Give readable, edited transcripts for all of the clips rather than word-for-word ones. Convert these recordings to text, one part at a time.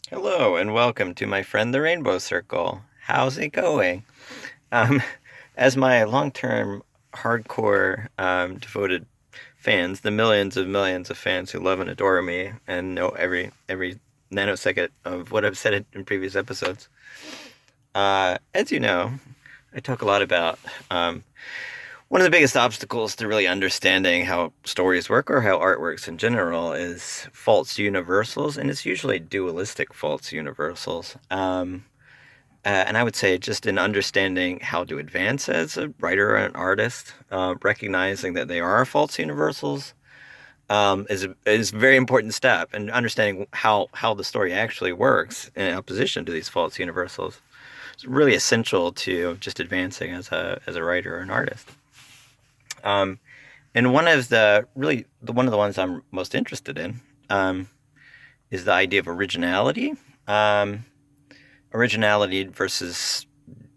Hello and welcome to my friend the Rainbow Circle. How's it going? Um, as my long-term hardcore devoted fans, the millions of fans who love and adore me and know every nanosecond of what I've said in previous episodes. As you know, I talk a lot about one of the biggest obstacles to really understanding how stories work or how art works in general is false universals, and it's usually dualistic false universals. And I would say just in understanding how to advance as a writer or an artist, recognizing that they are false universals is a very important step. And understanding how the story actually works in opposition to these false universals is really essential to just advancing as a writer or an artist. Um, and one of the ones I'm most interested in is the idea of originality. Um, Originality versus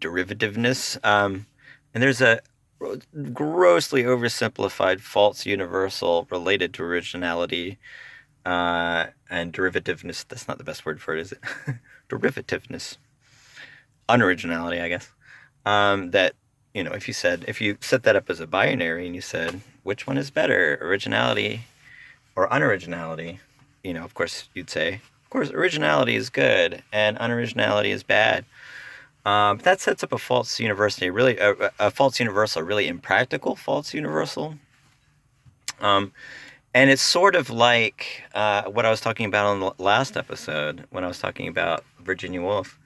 derivativeness. And there's a grossly oversimplified false universal related to originality and derivativeness. That's not the best word for it, is it? Derivativeness. Unoriginality, I guess. That, if you set that up as a binary and you said, which one is better, originality or unoriginality? Of course, you'd say, of course, originality is good and unoriginality is bad. But that sets up a false university, really a false universal, really impractical false universal. Um, and it's sort of like what I was talking about on the last episode when I was talking about Virginia Woolf,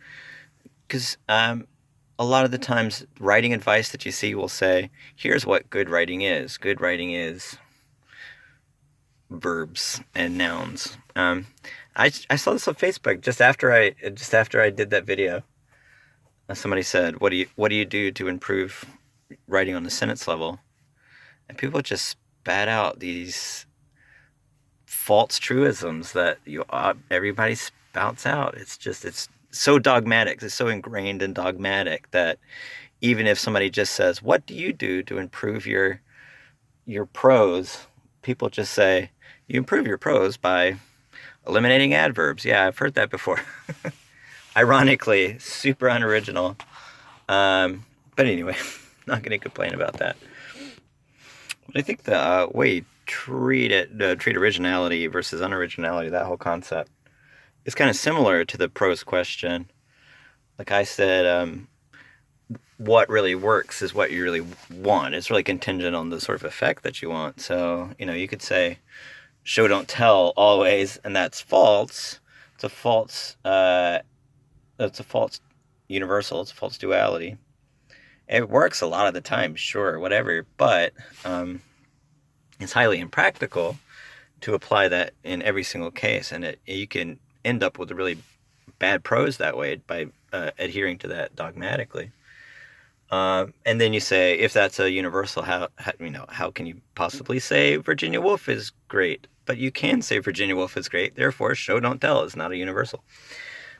because a lot of the times writing advice that you see will say, "Here's what good writing is. Good writing is verbs and nouns." I saw this on Facebook just after I did that video. Somebody said, what do you do to improve writing on the sentence level?" And people just spat out these false truisms that everybody spouts out. It's so dogmatic. It's so ingrained and dogmatic that even if somebody just says, "What do you do to improve your prose?" People just say, "You improve your prose by eliminating adverbs." Yeah, I've heard that before. Ironically, super unoriginal. But anyway, not going to complain about that. But I think the way you treat originality versus unoriginality, that whole concept, is kind of similar to the prose question. Like I said, what really works is what you really want. It's really contingent on the sort of effect that you want. So, you could say, show don't tell always, and that's false. It's a false. It's a false universal. It's a false duality. It works a lot of the time, sure, whatever, but it's highly impractical to apply that in every single case, and you can end up with a really bad prose that way by adhering to that dogmatically. And then you say, if that's a universal, how can you possibly say Virginia Woolf is great? But you can say Virginia Woolf is great, therefore show don't tell is not a universal.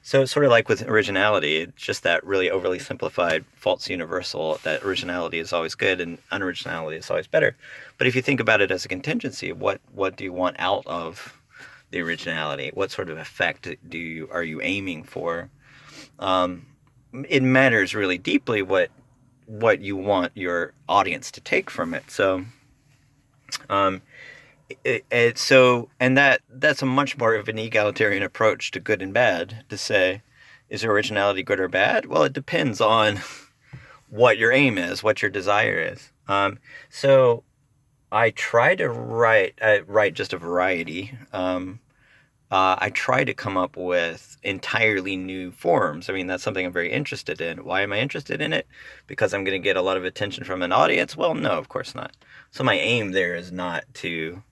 So it's sort of like with originality, it's just that really overly simplified false universal that originality is always good and unoriginality is always better. But if you think about it as a contingency, what do you want out of the originality? What sort of effect are you aiming for? It matters really deeply what you want your audience to take from it. So that's a much more of an egalitarian approach to good and bad, to say, is originality good or bad? Well, it depends on what your aim is, what your desire is. So I try to write just a variety. I try to come up with entirely new forms. I mean, that's something I'm very interested in. Why am I interested in it? Because I'm going to get a lot of attention from an audience? Well, no, of course not. So my aim there is not to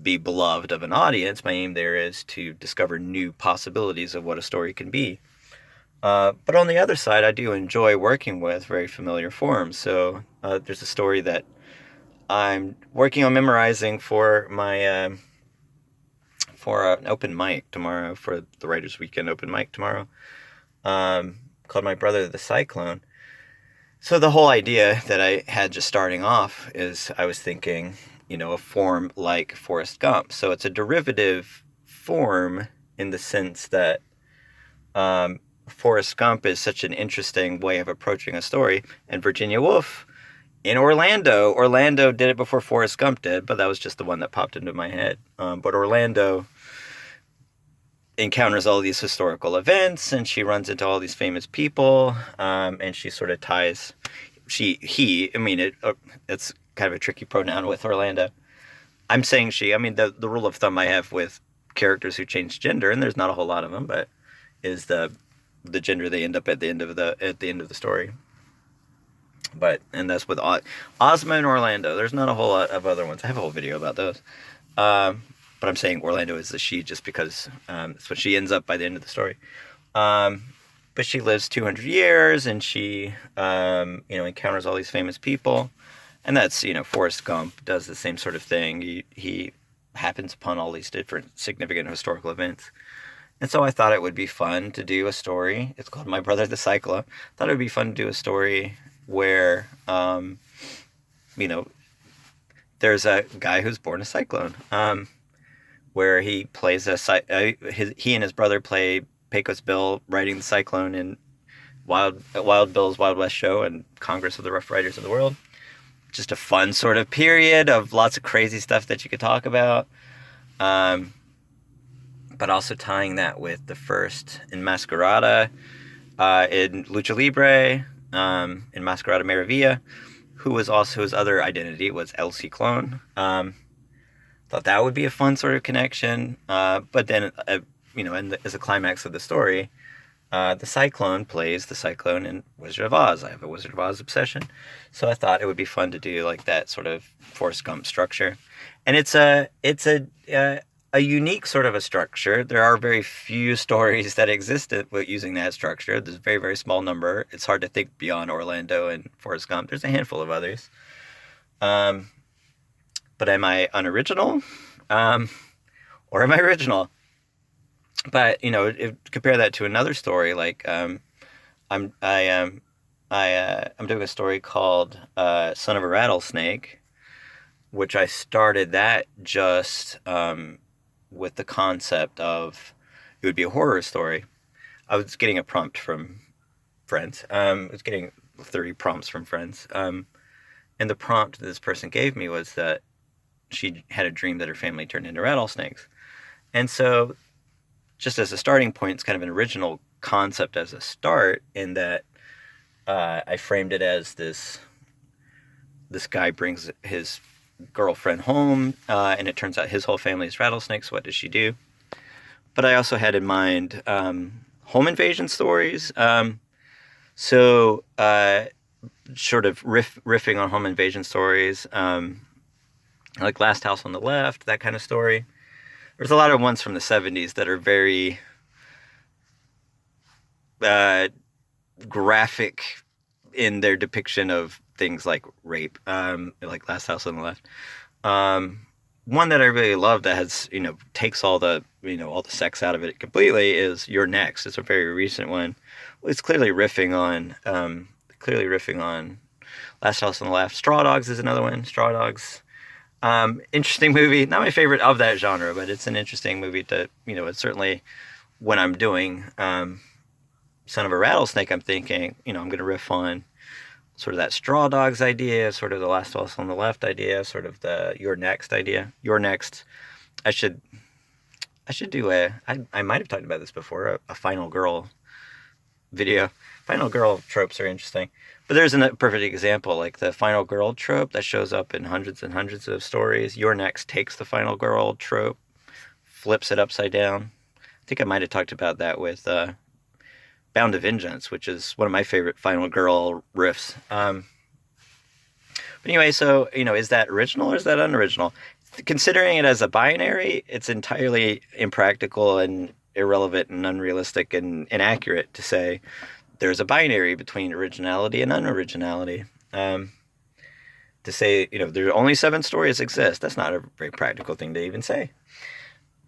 be beloved of an audience. My aim there is to discover new possibilities of what a story can be. But on the other side, I do enjoy working with very familiar forms. So there's a story that I'm working on memorizing for my for an open mic tomorrow, for the Writers Weekend open mic tomorrow, called My Brother the Cyclone. So the whole idea that I had just starting off is I was thinking, a form like Forrest Gump. So it's a derivative form in the sense that Forrest Gump is such an interesting way of approaching a story, and Virginia Woolf in Orlando did it before Forrest Gump did, but that was just the one that popped into my head. But Orlando encounters all these historical events, and she runs into all these famous people, and she sort of ties he. I mean, it's kind of a tricky pronoun with Orlando. I'm saying she. I mean, the rule of thumb I have with characters who change gender, and there's not a whole lot of them, but is the gender they end up at the end of the story. And that's with Ozma and Orlando. There's not a whole lot of other ones. I have a whole video about those. But I'm saying Orlando is the she just because that's what she ends up by the end of the story. But she lives 200 years, and she encounters all these famous people. And that's, Forrest Gump does the same sort of thing. He happens upon all these different significant historical events. And so I thought it would be fun to do a story. It's called My Brother the Cyclope. Thought it would be fun to do a story where, there's a guy who's born a cyclone, where he plays he and his brother play Pecos Bill riding the cyclone in Wild Bill's Wild West show and Congress of the Rough Riders of the World. Just a fun sort of period of lots of crazy stuff that you could talk about. But also tying that with the first Enmascarada in Lucha Libre, Enmascarada Maravilla, who was also, his other identity was El Ciclone. Thought that would be a fun sort of connection. But then, as a climax of the story, the Cyclone plays the Cyclone in Wizard of Oz. I have a Wizard of Oz obsession. So I thought it would be fun to do like that sort of Forrest Gump structure. And it's a unique sort of a structure. There are very few stories that exist using that structure. There's a very, very small number. It's hard to think beyond Orlando and Forrest Gump. There's a handful of others. But am I unoriginal? Or am I original? But, compare that to another story, like I'm doing a story called Son of a Rattlesnake, which I started that just with the concept of it would be a horror story. I was getting a prompt from friends. I was getting 30 prompts from friends. And the prompt this person gave me was that she had a dream that her family turned into rattlesnakes. And so just as a starting point, it's kind of an original concept as a start, in that I framed it as this guy brings his girlfriend home, and it turns out his whole family is rattlesnakes. What does she do? But I also had in mind home invasion stories. So sort of riffing on home invasion stories, like Last House on the Left, that kind of story. There's a lot of ones from the 70s that are very graphic in their depiction of things like rape, like Last House on the Left. One that I really love that has, takes all the sex out of it completely is Youre Next. It's a very recent one. It's clearly riffing on Last House on the Left. Straw Dogs is another one. Straw Dogs. Interesting movie. Not my favorite of that genre, but it's an interesting movie to, it's certainly when I'm doing Son of a Rattlesnake, I'm thinking, I'm going to riff on sort of that Straw Dogs idea, sort of the Last House on the Left idea, sort of the Youre Next idea. Youre Next. I should do I might have talked about this before, a Final Girl video. Final Girl tropes are interesting. But there's a perfect example, like the Final Girl trope that shows up in hundreds and hundreds of stories. Youre Next takes the Final Girl trope, flips it upside down. I think I might have talked about that with Bound to Vengeance, which is one of my favorite Final Girl riffs. But anyway, so, is that original or is that unoriginal? Considering it as a binary, it's entirely impractical and irrelevant and unrealistic and inaccurate to say there's a binary between originality and unoriginality. To say, there are only 7 stories exist, that's not a very practical thing to even say.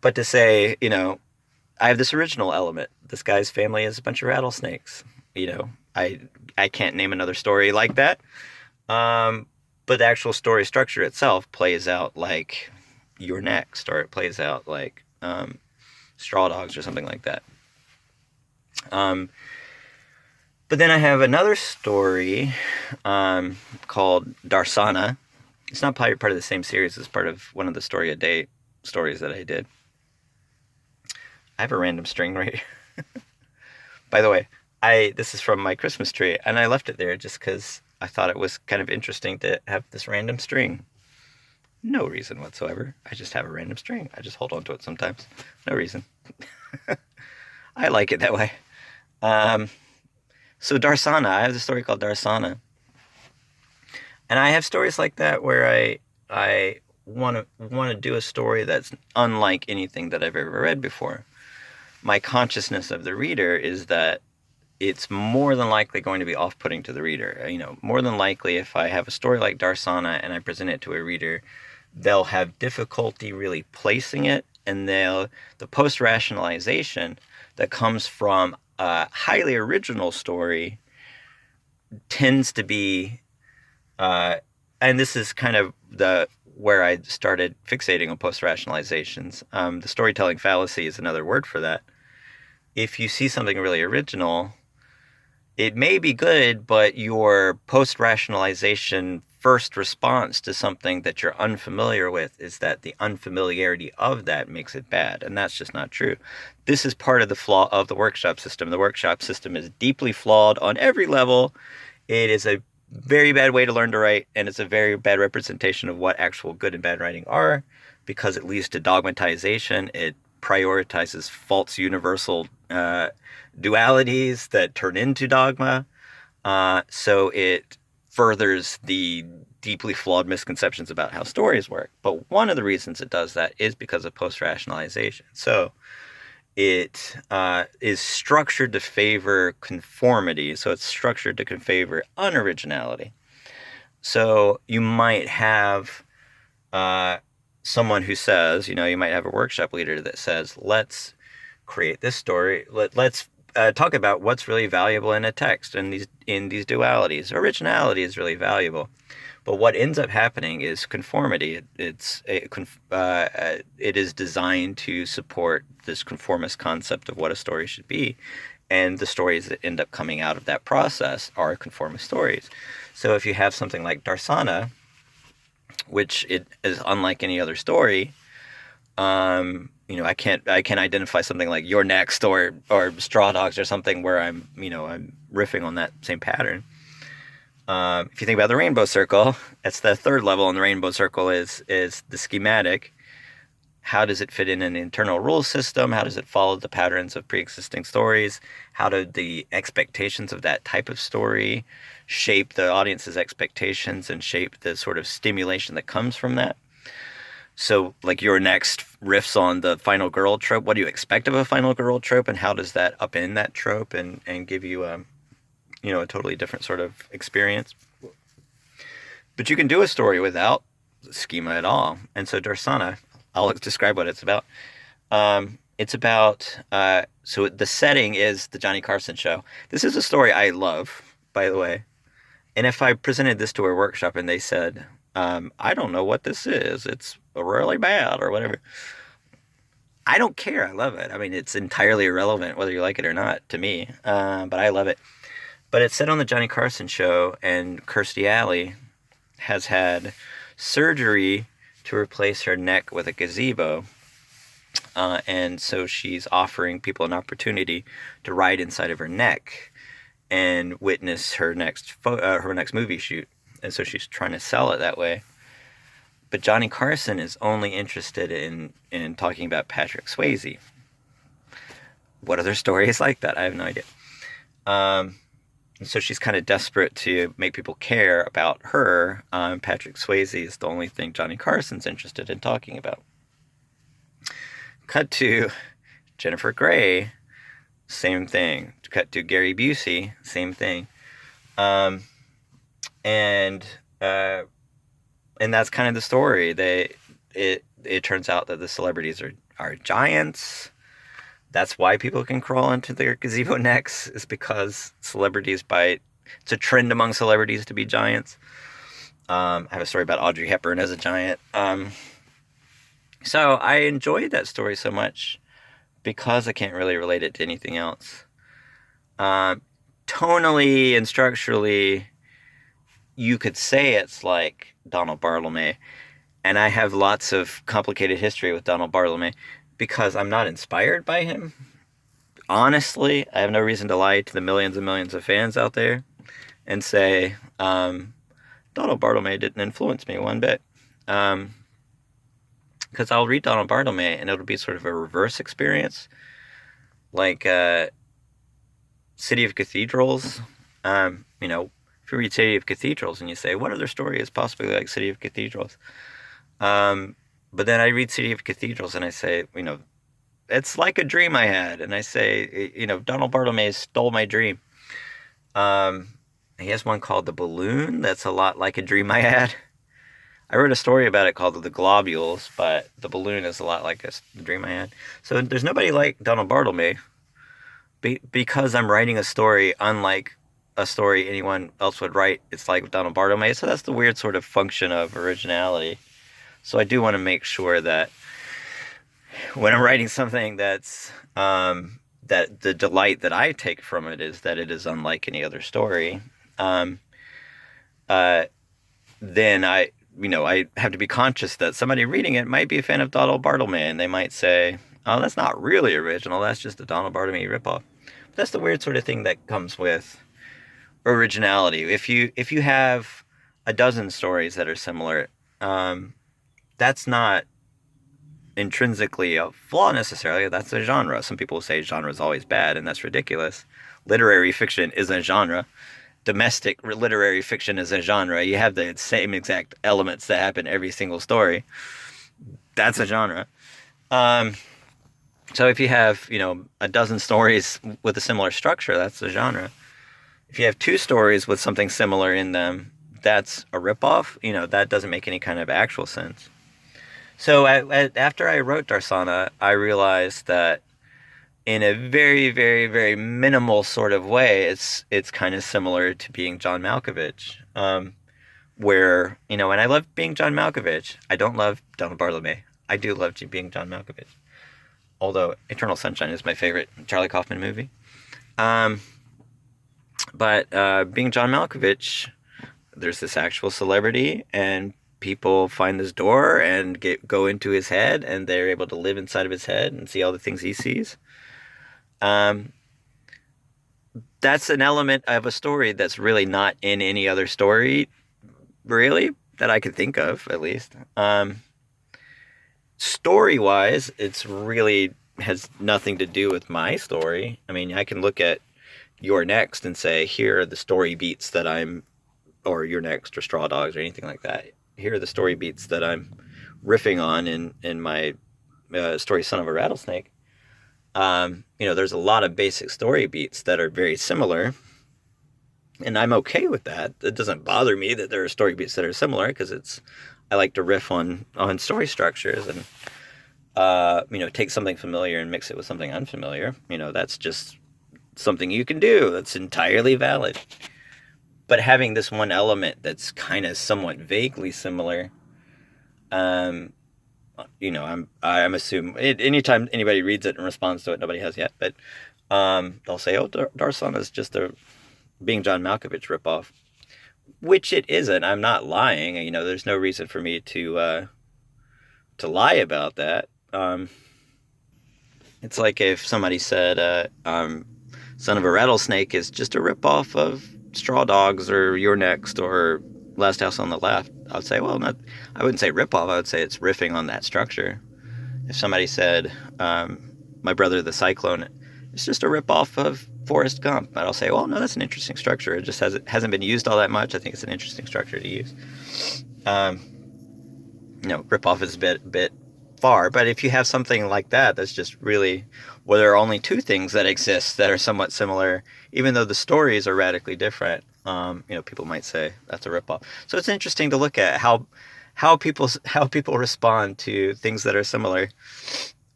But to say, I have this original element. This guy's family is a bunch of rattlesnakes. I can't name another story like that. But the actual story structure itself plays out like Youre Next, or it plays out like Straw Dogs or something like that. But then I have another story called Darsana. It's not part of the same series. It's part of one of the story a day stories that I did. I have a random string right here. By the way, this is from my Christmas tree, and I left it there just because I thought it was kind of interesting to have this random string. No reason whatsoever. I just have a random string. I just hold on to it sometimes. No reason. I like it that way. So Darsana, I have a story called Darsana. And I have stories like that where I want to do a story that's unlike anything that I've ever read before. My consciousness of the reader is that it's more than likely going to be off-putting to the reader. More than likely, if I have a story like Darsana and I present it to a reader, they'll have difficulty really placing it, and the post-rationalization that comes from a highly original story tends to be, and this is kind of where I started fixating on post-rationalizations. The storytelling fallacy is another word for that. If you see something really original, it may be good, but your post-rationalization first response to something that you're unfamiliar with is that the unfamiliarity of that makes it bad, and that's just not true. This is part of the flaw of the workshop system. The workshop system is deeply flawed on every level. It is a very bad way to learn to write, and it's a very bad representation of what actual good and bad writing are, because it leads to dogmatization. It prioritizes false universal dualities that turn into dogma. So it furthers the deeply flawed misconceptions about how stories work. But one of the reasons it does that is because of post-rationalization. So it is structured to favor conformity. So it's structured to favor unoriginality. So you might have someone who says, you might have a workshop leader that says, let's create this story. Let's talk about what's really valuable in a text and in these dualities. Originality is really valuable. But what ends up happening is conformity. It is designed to support this conformist concept of what a story should be. And the stories that end up coming out of that process are conformist stories. So if you have something like Darsana, which it is unlike any other story, I can't identify something like Youre Next or Straw Dogs or something where I'm riffing on that same pattern. If you think about the rainbow circle, that's the third level in the rainbow circle is the schematic. How does it fit in an internal rule system? How does it follow the patterns of pre-existing stories? How do the expectations of that type of story shape the audience's expectations and shape the sort of stimulation that comes from that? So like Youre Next riffs on the final girl trope. What do you expect of a final girl trope, and how does that upend that trope and give you a totally different sort of experience? But you can do a story without schema at all. And so Darsana, I'll describe what it's about. It's about, so the setting is the Johnny Carson show. This is a story I love, by the way. And if I presented this to a workshop and they said, I don't know what this is, it's really bad or whatever, I don't care. I love it. I mean, it's entirely irrelevant whether you like it or not to me, but I love it. But it's set on the Johnny Carson show, and Kirstie Alley has had surgery to replace her neck with a gazebo. And so she's offering people an opportunity to ride inside of her neck and witness her next movie shoot. And so she's trying to sell it that way. But Johnny Carson is only interested in talking about Patrick Swayze. What other story is like that? I have no idea. And so she's kind of desperate to make people care about her. Patrick Swayze is the only thing Johnny Carson's interested in talking about. Cut to Jennifer Grey, same thing. Cut to Gary Busey, same thing. And that's kind of the story. It turns out that the celebrities are giants. That's why people can crawl into their gazebo necks, is because celebrities it's a trend among celebrities to be giants. I have a story about Audrey Hepburn as a giant. So I enjoyed that story so much because I can't really relate it to anything else. Tonally and structurally, you could say it's like Donald Barthelme, and I have lots of complicated history with Donald Barthelme because I'm not inspired by him. Honestly, I have no reason to lie to the millions and millions of fans out there and say Donald Barthelme didn't influence me one bit. Because I'll read Donald Barthelme and it'll be sort of a reverse experience, like City of Cathedrals. If you read City of Cathedrals and you say, what other story is possibly like City of Cathedrals? But then I read City of Cathedrals and I say, it's like a dream I had. And I say, Donald Barthelme stole my dream. He has one called The Balloon that's a lot like a dream I had. I wrote a story about it called The Globules, but The Balloon is a lot like a dream I had. So there's nobody like Donald Barthelme because I'm writing a story unlike a story anyone else would write. It's like Donald Barthelme. So that's the weird sort of function of originality. So I do want to make sure that when I'm writing something that's that the delight that I take from it is that it is unlike any other story, then I have to be conscious that somebody reading it might be a fan of Donald Barthelme, and they might say, "Oh, that's not really original. That's just a Donald Barthelme ripoff." But that's the weird sort of thing that comes with originality. If you have a dozen stories that are similar, that's not intrinsically a flaw necessarily. That's a genre. Some people say genre is always bad, and that's ridiculous. Literary fiction is a genre. Domestic literary fiction is a genre. You have the same exact elements that happen every single story. That's a genre. So if you have, a dozen stories with a similar structure, that's a genre. If you have two stories with something similar in them, that's a ripoff. That doesn't make any kind of actual sense. So after I wrote Darsana, I realized that in a very, very, very minimal sort of way, it's kind of similar to Being John Malkovich, where, and I love Being John Malkovich. I don't love Donald Barthelme. I do love Being John Malkovich, although Eternal Sunshine is my favorite Charlie Kaufman movie. But Being John Malkovich, there's this actual celebrity, and people find this door and go into his head, and they're able to live inside of his head and see all the things he sees. That's an element of a story that's really not in any other story, really, that I could think of, at least. Story-wise, it's really has nothing to do with my story. I mean, I can look at Youre Next and say, here are the story beats that or Youre Next or Straw Dogs or anything like that. Here are the story beats that I'm riffing on in my story Son of a Rattlesnake. There's a lot of basic story beats that are very similar, and I'm okay with that. It doesn't bother me that there are story beats that are similar, because I like to riff on story structures and take something familiar and mix it with something unfamiliar. That's just something you can do. That's entirely valid. But having this one element that's kind of somewhat vaguely similar, I'm assuming anytime anybody reads it and responds to it, nobody has yet, but they'll say, "Oh, Darsana is just a Being John Malkovich ripoff," which it isn't. I'm not lying. There's no reason for me to lie about that. It's like if somebody said, "Son of a Rattlesnake" is just a ripoff of Straw Dogs or Youre Next or Last House on the Left. I would say, well, I wouldn't say ripoff. I would say it's riffing on that structure. If somebody said, My Brother the Cyclone, it's just a ripoff of Forrest Gump, I'll say, well, no, that's an interesting structure. It just hasn't been used all that much. I think it's an interesting structure to use. Ripoff is a bit far, but if you have something like that, that's just really, well, there are only two things that exist that are somewhat similar, even though the stories are radically different. People might say that's a ripoff. So it's interesting to look at how people respond to things that are similar,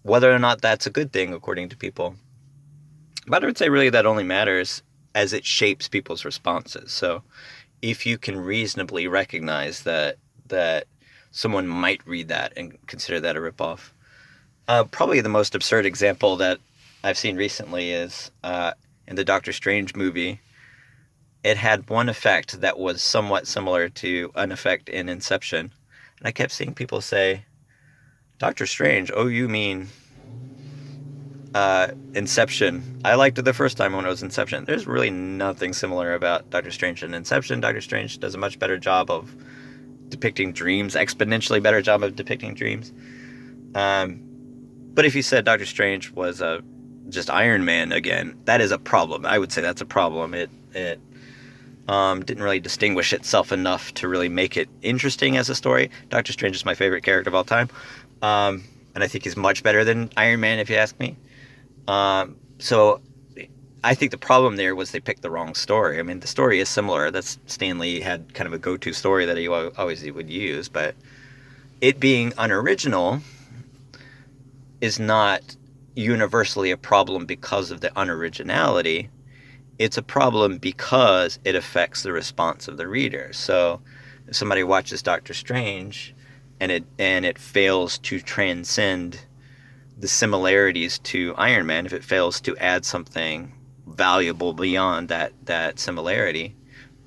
whether or not that's a good thing according to people. But I would say really that only matters as it shapes people's responses. So if you can reasonably recognize that someone might read that and consider that a ripoff, Probably the most absurd example that I've seen recently is in the Doctor Strange movie. It had one effect that was somewhat similar to an effect in Inception. And I kept seeing people say, Doctor Strange, oh, you mean Inception. I liked it the first time when it was Inception. There's really nothing similar about Doctor Strange and Inception. Doctor Strange does a much better job of depicting dreams, exponentially better job of depicting dreams. But if you said Doctor Strange was just Iron Man again, that is a problem. I would say that's a problem. It didn't really distinguish itself enough to really make it interesting as a story. Doctor Strange is my favorite character of all time. And I think he's much better than Iron Man, if you ask me. So I think the problem there was they picked the wrong story. I mean, the story is similar. That's Stan Lee had kind of a go-to story that he always would use, but it being unoriginal is not universally a problem because of the unoriginality. It's a problem because it affects the response of the reader. So if somebody watches Doctor Strange and it fails to transcend the similarities to Iron Man, if it fails to add something valuable beyond that similarity,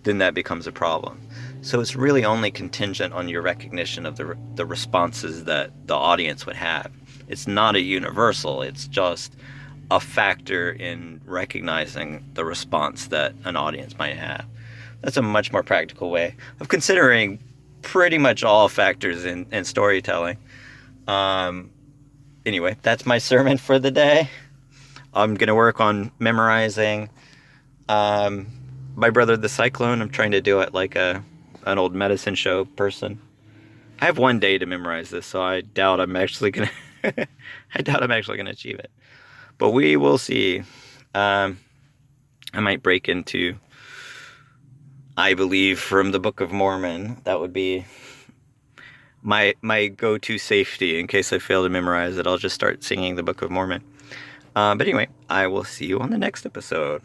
then that becomes a problem. So it's really only contingent on your recognition of the responses that the audience would have. It's not a universal. It's just a factor in recognizing the response that an audience might have. That's a much more practical way of considering pretty much all factors in storytelling. Anyway, that's my sermon for the day. I'm going to work on memorizing My Brother the Cyclone. I'm trying to do it like an old medicine show person. I have one day to memorize this, so I doubt I'm actually going to achieve it. But we will see. I might break into I Believe from the Book of Mormon. That would be my go-to safety in case I fail to memorize it. I'll just start singing the Book of Mormon. But anyway, I will see you on the next episode.